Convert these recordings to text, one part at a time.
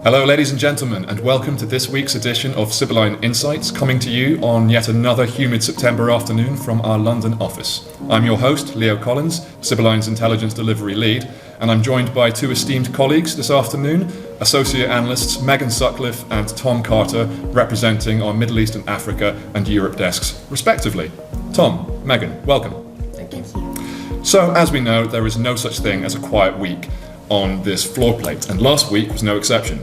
Hello ladies and gentlemen, and welcome to this week's edition of Sibylline Insights, coming to you on yet another humid September afternoon from our London office. I'm your host, Leo Collins, Sibylline's intelligence delivery lead, and I'm joined by two esteemed colleagues this afternoon, Associate Analysts Megan Sutcliffe and Tom Carter, representing our Middle East and Africa and Europe desks, respectively. Tom, Megan, welcome. Thank you. So, as we know, there is no such thing as a quiet week on this floor plate, and last week was no exception.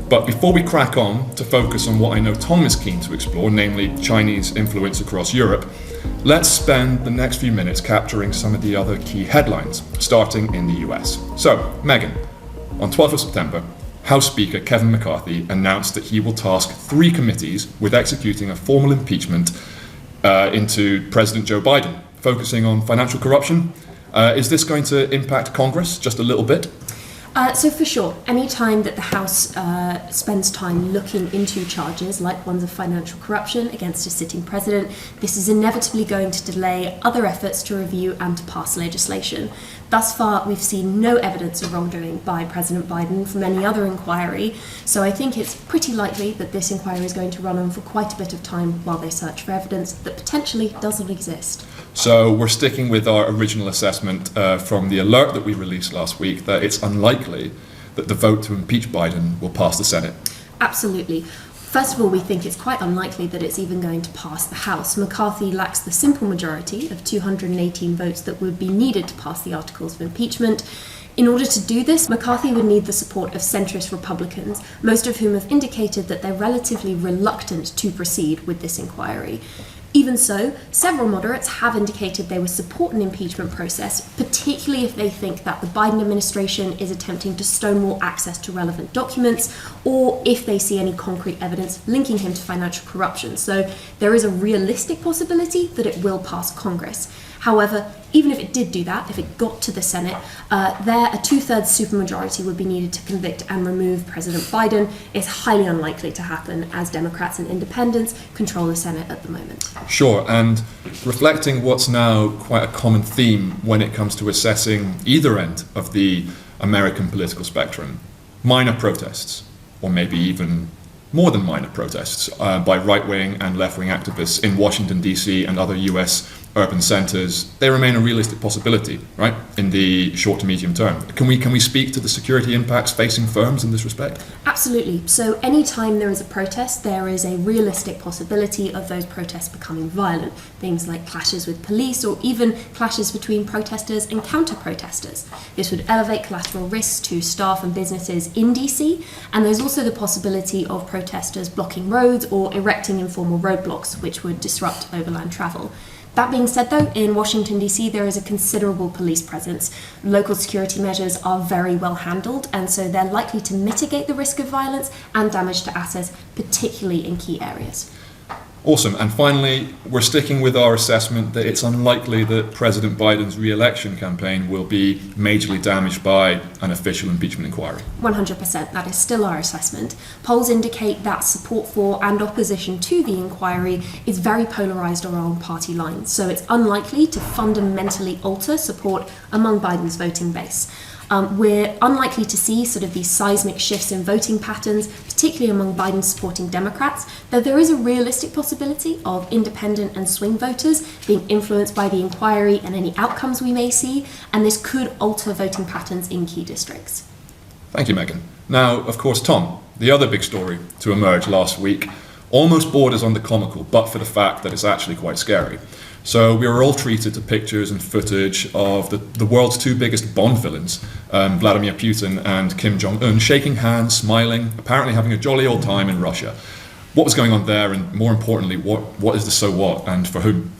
But before we crack on to focus on what I know Tom is keen to explore, namely Chinese influence across Europe, let's spend the next few minutes capturing some of the other key headlines, starting in the US. So, Megan, on 12th of September, House Speaker Kevin McCarthy announced that he will task 3 committees with executing a formal impeachment into President Joe Biden, focusing on financial corruption. Is this going to impact Congress just a little bit? So for sure, any time that the House spends time looking into charges like ones of financial corruption against a sitting president, this is inevitably going to delay other efforts to review and to pass legislation. Thus far, we've seen no evidence of wrongdoing by President Biden from any other inquiry, so I think it's pretty likely that this inquiry is going to run on for quite a bit of time while they search for evidence that potentially doesn't exist. So we're sticking with our original assessment from the alert that we released last week that it's unlikely that the vote to impeach Biden will pass the Senate. Absolutely. First of all, we think it's quite unlikely that it's even going to pass the House. McCarthy lacks the simple majority of 218 votes that would be needed to pass the articles of impeachment. In order to do this, McCarthy would need the support of centrist Republicans, most of whom have indicated that they're relatively reluctant to proceed with this inquiry. Even so, several moderates have indicated they will support an impeachment process, particularly if they think that the Biden administration is attempting to stonewall access to relevant documents, or if they see any concrete evidence linking him to financial corruption. So there is a realistic possibility that it will pass Congress. However, even if it did do that, if it got to the Senate, there a 2/3 supermajority would be needed to convict and remove President Biden. It's highly unlikely to happen as Democrats and independents control the Senate at the moment. Sure, and reflecting what's now quite a common theme when it comes to assessing either end of the American political spectrum, minor protests, or maybe even more than minor protests by right-wing and left-wing activists in Washington, D.C. and other US urban centres, they remain a realistic possibility, right, in the short to medium term. Can we speak to the security impacts facing firms in this respect? Absolutely. So anytime there is a protest, there is a realistic possibility of those protests becoming violent. Things like clashes with police or even clashes between protesters and counter-protesters. This would elevate collateral risks to staff and businesses in DC, and there's also the possibility of protesters blocking roads or erecting informal roadblocks, which would disrupt overland travel. That being said though, in Washington DC there is a considerable police presence. Local security measures are very well handled, and so they're likely to mitigate the risk of violence and damage to assets, particularly in key areas. Awesome. And finally, we're sticking with our assessment that it's unlikely that President Biden's re-election campaign will be majorly damaged by an official impeachment inquiry. 100%, that is still our assessment. Polls indicate that support for and opposition to the inquiry is very polarised along party lines, so it's unlikely to fundamentally alter support among Biden's voting base. We're unlikely to see sort of these seismic shifts in voting patterns, particularly among Biden-supporting Democrats, though there is a realistic possibility of independent and swing voters being influenced by the inquiry and any outcomes we may see, and this could alter voting patterns in key districts. Thank you, Megan. Now, of course, Tom, the other big story to emerge last week almost borders on the comical, but for the fact that it's actually quite scary. So we were all treated to pictures and footage of the world's 2 biggest Bond villains, Vladimir Putin and Kim Jong Un, shaking hands, smiling, apparently having a jolly old time in Russia. What was going on there, and more importantly, what is the so what, and for whom?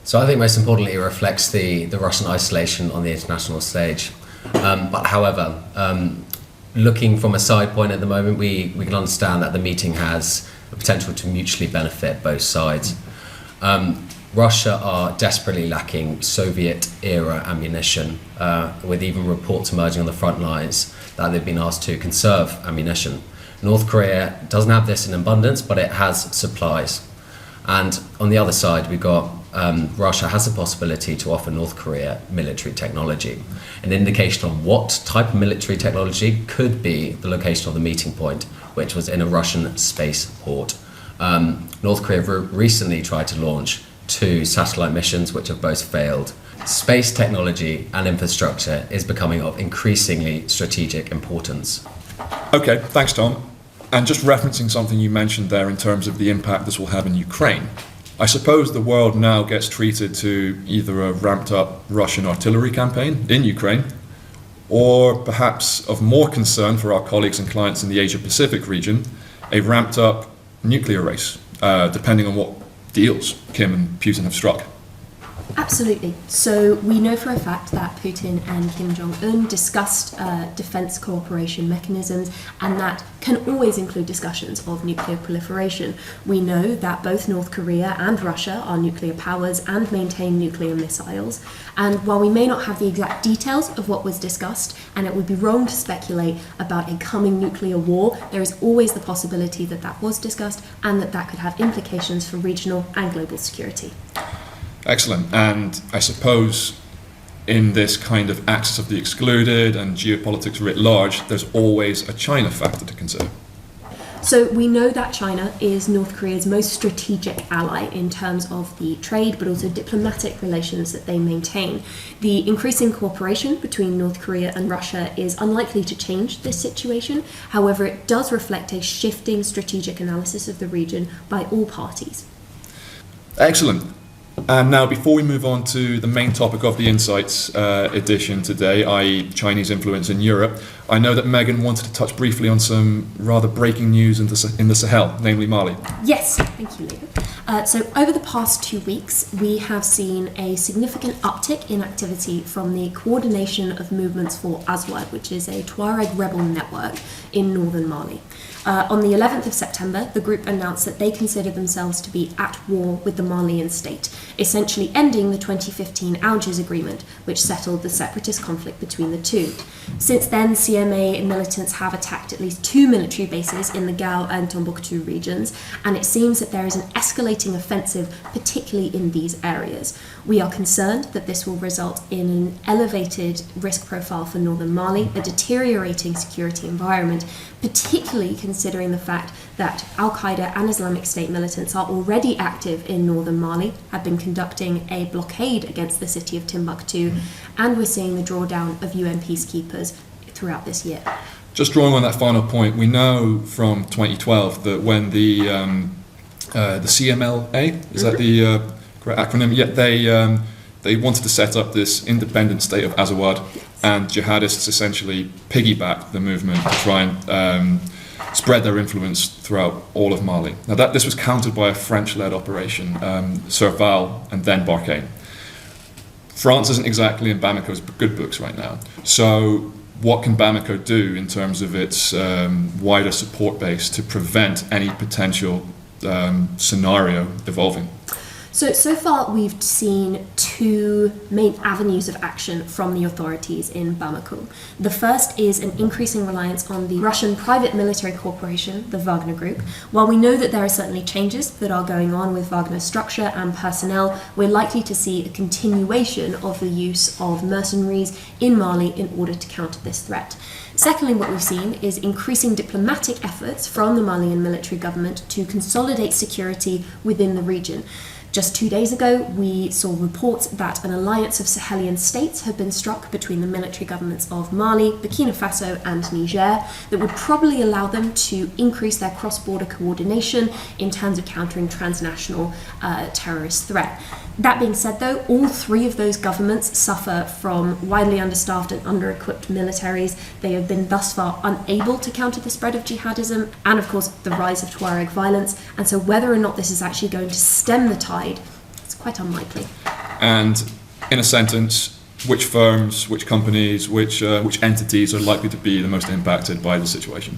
So I think most importantly it reflects the Russian isolation on the international stage. But however, looking from a side point at the moment, we can understand that the meeting has the potential to mutually benefit both sides. Russia are desperately lacking Soviet-era ammunition, with even reports emerging on the front lines that they've been asked to conserve ammunition. North Korea doesn't have this in abundance, but it has supplies. And on the other side, we've got Russia has the possibility to offer North Korea military technology. An indication of what type of military technology could be the location of the meeting point, which was in a Russian spaceport. North Korea recently tried to launch 2 satellite missions, which have both failed. Space technology and infrastructure is becoming of increasingly strategic importance. Okay, thanks, Tom. And just referencing something you mentioned there in terms of the impact this will have in Ukraine, I suppose the world now gets treated to either a ramped up Russian artillery campaign in Ukraine, or perhaps of more concern for our colleagues and clients in the Asia-Pacific region, a ramped up nuclear race, depending on what deals Kim and Putin have struck. Absolutely. So we know for a fact that Putin and Kim Jong Un discussed defence cooperation mechanisms, and that can always include discussions of nuclear proliferation. We know that both North Korea and Russia are nuclear powers and maintain nuclear missiles. And while we may not have the exact details of what was discussed, and it would be wrong to speculate about a coming nuclear war, there is always the possibility that that was discussed and that that could have implications for regional and global security. Excellent. And I suppose in this kind of axis of the excluded and geopolitics writ large, there's always a China factor to consider. So we know that China is North Korea's most strategic ally in terms of the trade, but also diplomatic relations that they maintain. The increasing cooperation between North Korea and Russia is unlikely to change this situation. However, it does reflect a shifting strategic analysis of the region by all parties. Excellent. And now, before we move on to the main topic of the Insights edition today, i.e. Chinese influence in Europe, I know that Megan wanted to touch briefly on some rather breaking news in the Sahel, namely Mali. Yes, thank you, Leo. So over the past 2 weeks, we have seen a significant uptick in activity from the Coordination of Movements for Azawad, which is a Tuareg rebel network in northern Mali. On the 11th of September, the group announced that they consider themselves to be at war with the Malian state, essentially ending the 2015 Algiers Agreement, which settled the separatist conflict between the two. Since then, CMA militants have attacked at least 2 military bases in the Gao and Tombouctou regions, and it seems that there is an escalating offensive, particularly in these areas. We are concerned that this will result in an elevated risk profile for northern Mali, a deteriorating security environment, particularly considering the fact that Al-Qaeda and Islamic State militants are already active in northern Mali, have been conducting a blockade against the city of Timbuktu, and we're seeing the drawdown of UN peacekeepers throughout this year. Just drawing on that final point, we know from 2012 that when the CMLA, is that the correct acronym? Yeah, they wanted to set up this independent state of Azawad, and jihadists essentially piggybacked the movement to try and spread their influence throughout all of Mali. Now this was countered by a French-led operation, Serval and then Barkhane. France isn't exactly in Bamako's good books right now. So what can Bamako do in terms of its wider support base to prevent any potential scenario evolving? So far we've seen 2 main avenues of action from the authorities in Bamako. The first is an increasing reliance on the Russian private military corporation, the Wagner Group. While we know that there are certainly changes that are going on with Wagner's structure and personnel, we're likely to see a continuation of the use of mercenaries in Mali in order to counter this threat. Secondly, what we've seen is increasing diplomatic efforts from the Malian military government to consolidate security within the region. Just 2 days ago, we saw reports that an alliance of Sahelian states had been struck between the military governments of Mali, Burkina Faso and Niger that would probably allow them to increase their cross-border coordination in terms of countering transnational terrorist threat. That being said, though, all 3 of those governments suffer from widely understaffed and under-equipped militaries. They have been thus far unable to counter the spread of jihadism and, of course, the rise of Tuareg violence. And so whether or not this is actually going to stem the tide, it's quite unlikely. And in a sentence, which firms, which companies, which entities are likely to be the most impacted by the situation?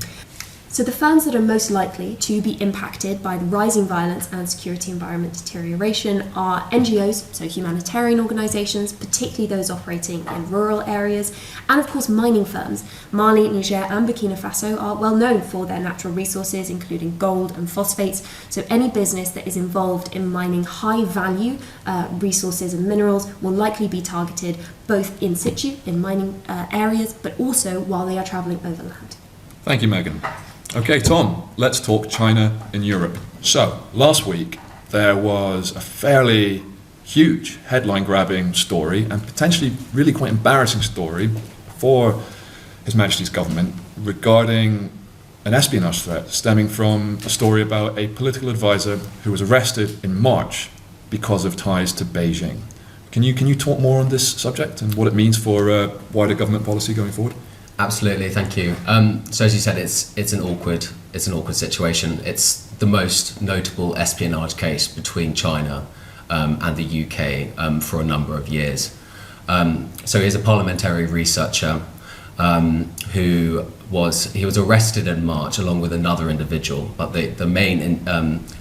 So the firms that are most likely to be impacted by the rising violence and security environment deterioration are NGOs, so humanitarian organisations, particularly those operating in rural areas, and of course mining firms. Mali, Niger and Burkina Faso are well known for their natural resources, including gold and phosphates, so any business that is involved in mining high value resources and minerals will likely be targeted both in situ, in mining areas, but also while they are travelling overland. Thank you, Megan. Okay, Tom, let's talk China in Europe. So, last week there was a fairly huge headline-grabbing story and potentially really quite embarrassing story for His Majesty's government regarding an espionage threat stemming from a story about a political advisor who was arrested in March because of ties to Beijing. Can you talk more on this subject and what it means for wider government policy going forward? Absolutely, thank you. So as you said, it's an awkward situation. It's the most notable espionage case between China and the UK for a number of years. So he's a parliamentary researcher who was arrested in March along with another individual, but the main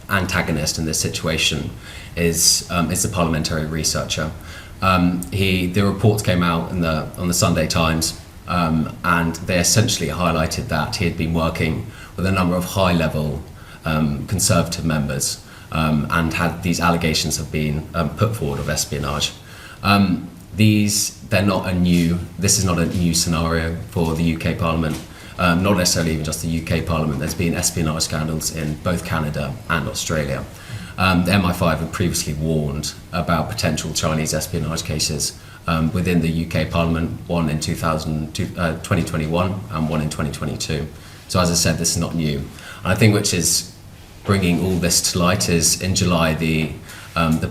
antagonist in this situation is the parliamentary researcher. The reports came out on the Sunday Times. And they essentially highlighted that he had been working with a number of high-level Conservative members and had these allegations have been put forward of espionage. This is not a new scenario for the UK Parliament, not necessarily even just the UK Parliament. There's been espionage scandals in both Canada and Australia. The MI5 had previously warned about potential Chinese espionage cases within the UK Parliament, one in 2021 and one in 2022. So as I said, this is not new. And I think which is bringing all this to light is in July the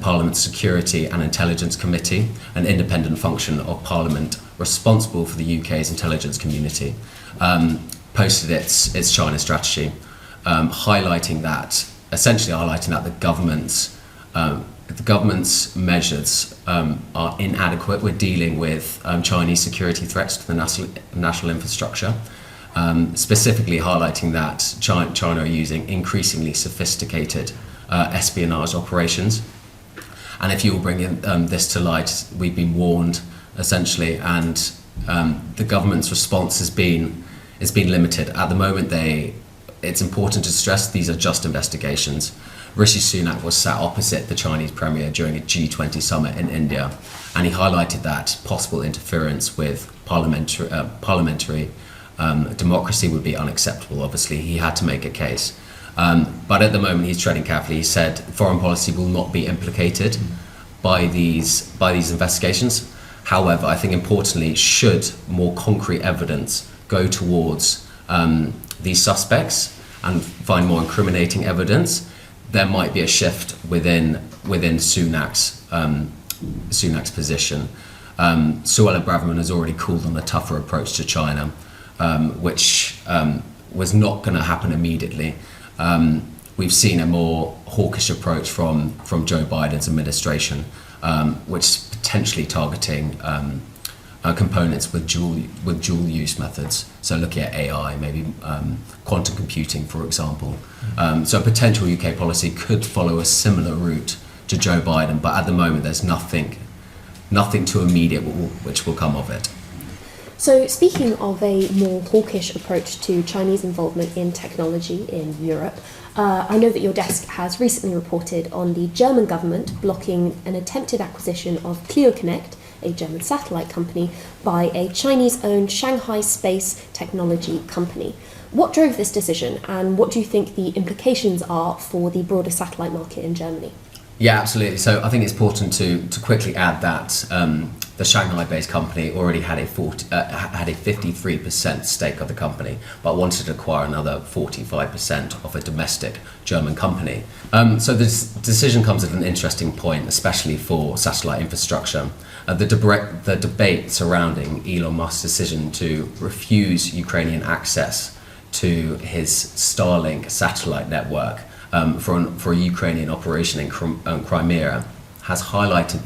Parliament's Security and Intelligence Committee, an independent function of Parliament responsible for the UK's intelligence community, posted its China strategy, highlighting that the government's measures are inadequate. We're dealing with Chinese security threats to the national infrastructure, specifically highlighting that China are using increasingly sophisticated espionage operations. And if you will bring this to light, we've been warned essentially, and the government's response has been limited. At the moment, it's important to stress these are just investigations. Rishi Sunak was sat opposite the Chinese premier during a G20 summit in India, and he highlighted that possible interference with parliamentary democracy would be unacceptable. Obviously, he had to make a case. But at the moment, he's treading carefully. He said foreign policy will not be implicated by these investigations. However, I think importantly, should more concrete evidence go towards these suspects and find more incriminating evidence, there might be a shift within Sunak's position. Suella Braverman has already called on a tougher approach to China, which was not going to happen immediately. We've seen a more hawkish approach from Joe Biden's administration, which is potentially targeting components with dual use methods. So looking at AI, maybe quantum computing, for example. So potential UK policy could follow a similar route to Joe Biden, but at the moment there's nothing too immediate which will come of it. So speaking of a more hawkish approach to Chinese involvement in technology in Europe, I know that your desk has recently reported on the German government blocking an attempted acquisition of CleoConnect, a German satellite company, by a Chinese-owned Shanghai space technology company. What drove this decision, and what do you think the implications are for the broader satellite market in Germany? Yeah, absolutely. So I think it's important to quickly add that the Shanghai-based company already had a 53% stake of the company, but wanted to acquire another 45% of a domestic German company. So this decision comes at an interesting point, especially for satellite infrastructure. The debate surrounding Elon Musk's decision to refuse Ukrainian access to his Starlink satellite network for a Ukrainian operation in Crimea has highlighted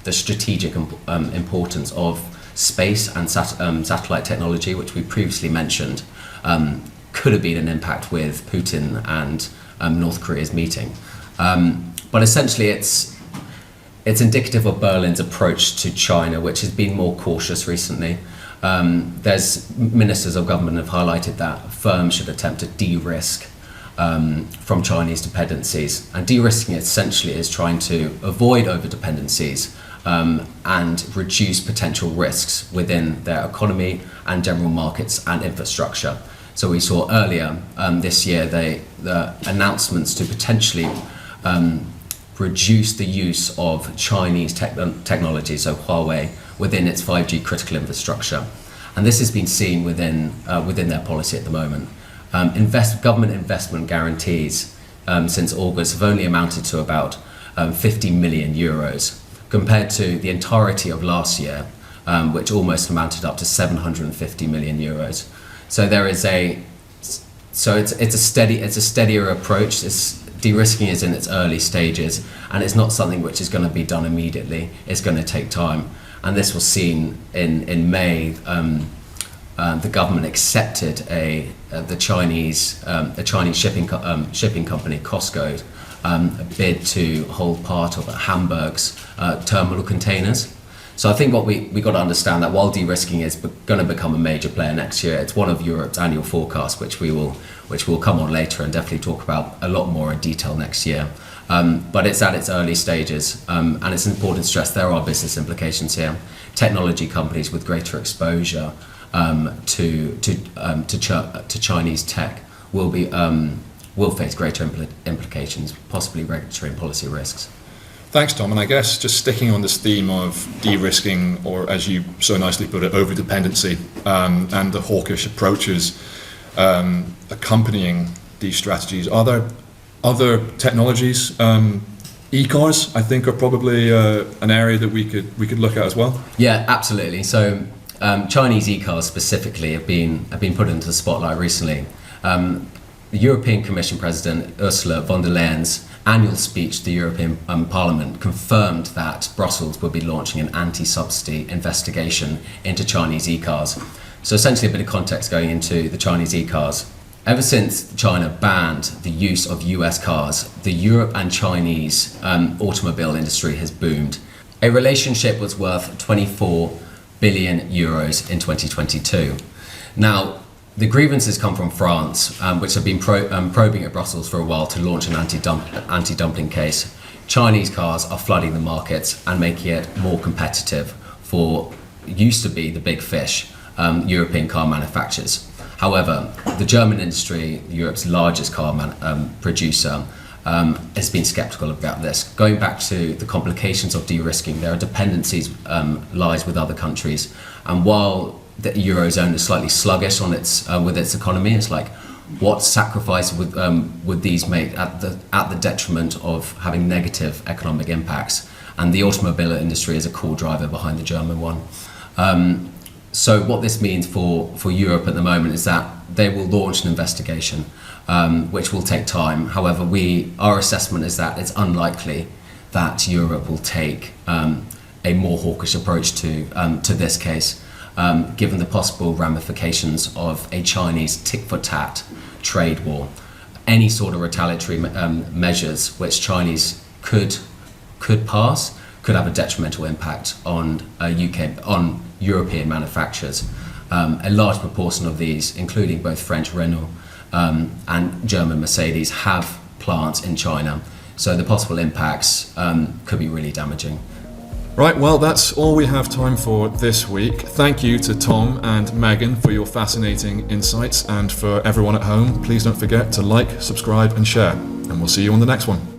the strategic importance of space and satellite technology, which we previously mentioned, could have been an impact with Putin and North Korea's meeting. But essentially it's indicative of Berlin's approach to China, which has been more cautious recently. There's ministers of government have highlighted that firms should attempt to de-risk from Chinese dependencies. And de-risking essentially is trying to avoid over-dependencies and reduce potential risks within their economy and general markets and infrastructure. So we saw earlier this year the announcements to potentially reduce the use of Chinese technology, so Huawei, within its 5G critical infrastructure. And this has been seen within their policy at the moment. Government investment guarantees since August have only amounted to about 50 million euros, compared to the entirety of last year, which almost amounted up to 750 million euros. So it's a steadier approach. De-risking is in its early stages, and it's not something which is going to be done immediately. It's going to take time, and this was seen in May. The government accepted a Chinese shipping company, COSCO, a bid to hold part of Hamburg's terminal containers. So I think what we got to understand that while de-risking is going to become a major player next year, it's one of Europe's annual forecasts, which we'll come on later and definitely talk about a lot more in detail next year. But it's at its early stages, and it's important to stress there are business implications here. Technology companies with greater exposure to Chinese tech will face greater implications, possibly regulatory and policy risks. Thanks, Tom. And I guess just sticking on this theme of de-risking, or as you so nicely put it, over-dependency, and the hawkish approaches accompanying these strategies, are there other technologies? E-cars, I think, are probably an area that we could look at as well. Yeah, absolutely. So Chinese e-cars specifically have been put into the spotlight recently. The European Commission President Ursula von der Leyen's annual speech to the European Parliament confirmed that Brussels would be launching an anti-subsidy investigation into Chinese e-cars. So essentially a bit of context going into the Chinese e-cars. Ever since China banned the use of US cars, the Europe and Chinese automobile industry has boomed. A relationship was worth 24 billion euros in 2022. Now, the grievances come from France, which have been probing at Brussels for a while to launch an anti-dumping case. Chinese cars are flooding the markets and making it more competitive for used to be the big fish, European car manufacturers. However, the German industry, Europe's largest car producer, has been sceptical about this. Going back to the complications of de-risking, there are dependencies lies with other countries, and while the Eurozone is slightly sluggish on with its economy, it's like, what sacrifice would these make at the detriment of having negative economic impacts? And the automobile industry is a core driver behind the German one. So what this means for Europe at the moment is that they will launch an investigation, which will take time. However, our assessment is that it's unlikely that Europe will take a more hawkish approach to this case, given the possible ramifications of a Chinese tit-for-tat trade war. Any sort of retaliatory measures which Chinese could pass could have a detrimental impact on European manufacturers. A large proportion of these, including both French Renault and German Mercedes, have plants in China, so the possible impacts could be really damaging. Right, well, that's all we have time for this week. Thank you to Tom and Megan for your fascinating insights, and for everyone at home, please don't forget to like, subscribe and share, and we'll see you on the next one.